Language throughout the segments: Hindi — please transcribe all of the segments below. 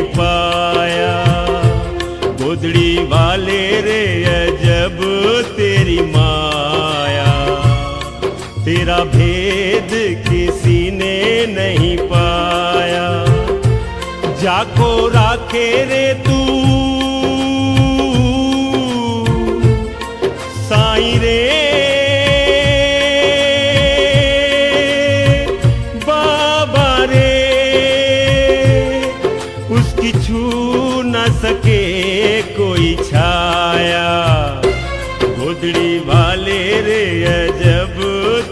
पाया। गोदड़ी वाले रे अजब तेरी माया, तेरा भेद किसी ने नहीं पाया। जाको राखे रे तू साईं रे, बाबा रे उसकी छू न सके कोई छाया। गोदड़ी वाले रे अजब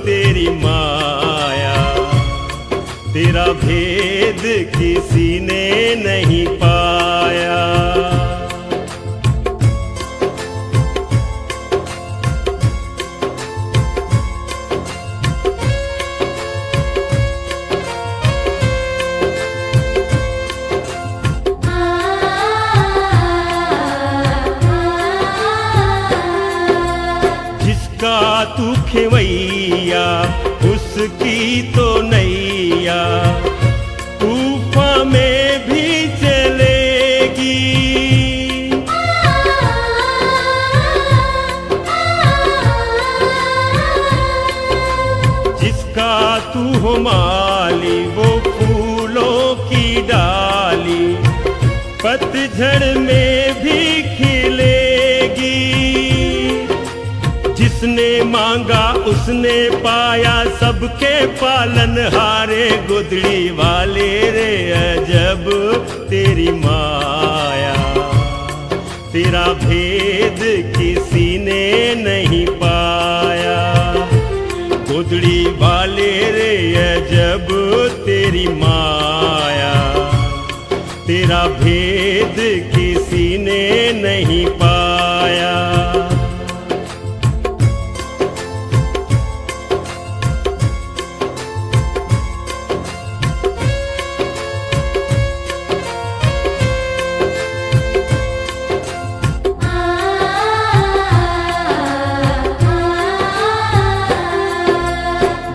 तेरी माया, तेरा भेद किसी ने नहीं पाया। जिसका तू खेवैया उसकी तो नैया तूफान में भी चलेगी। जिसका तू हो माली वो फूलों की डाली पतझड़ में भी खिलेगी। जिसने मांगा उसने पाया, सबके पालन हारे। गोदड़ी वाले रे अजब तेरी माया, तेरा भेद किसी ने नहीं पाया। गोदड़ी वाले रे अजब तेरी माया, तेरा भेद किसी ने नहीं पाया।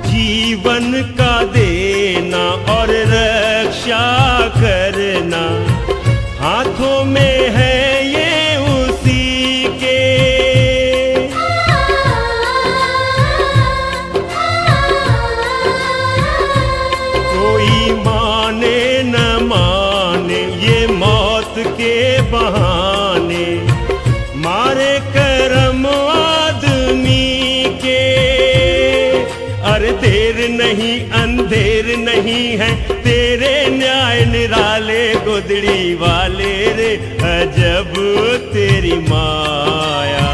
जीवन का देना और रक्षा करना हाथों में है ये उसी के। कोई माने न माने ये मौत के बहाने, मारे करम आदमी के। अरे देर नहीं अंधेर नहीं है तेरे न्याय निराले। गोदड़ी वाले रे अजब तेरी माया,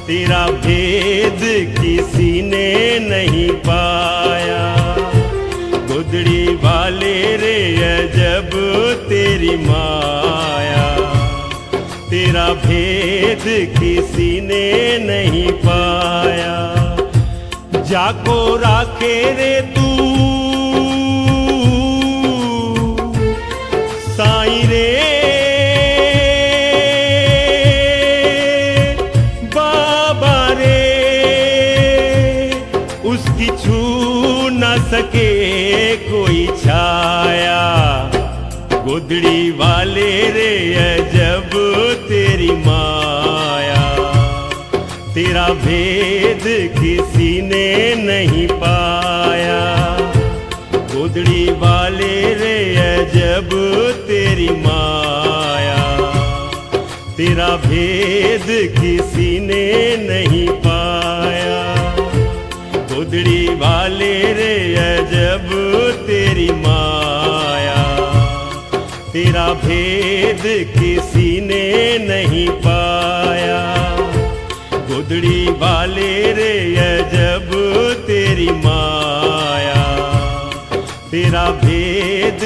तेरा भेद किसी ने नहीं पाया। गोदड़ी वाले रे अजब तेरी माया, तेरा भेद किसी ने नहीं पाया। जाको राखे रे तू साईं रे, बाबा रे उसकी छू न सके कोई छाया। गोदड़ी वाले रे अजब तेरी माया, तेरा भेद किसी ने नहीं पाया। गोदड़ी वाले रे अजब तेरी माया, तेरा भेद किसी ने नहीं पाया। गोदड़ी वाले रे अजब तेरी माया, तेरा भेद किसी ने नहीं पाया। गोदड़ी वाले रे अजब तेरी माया, तेरा भेद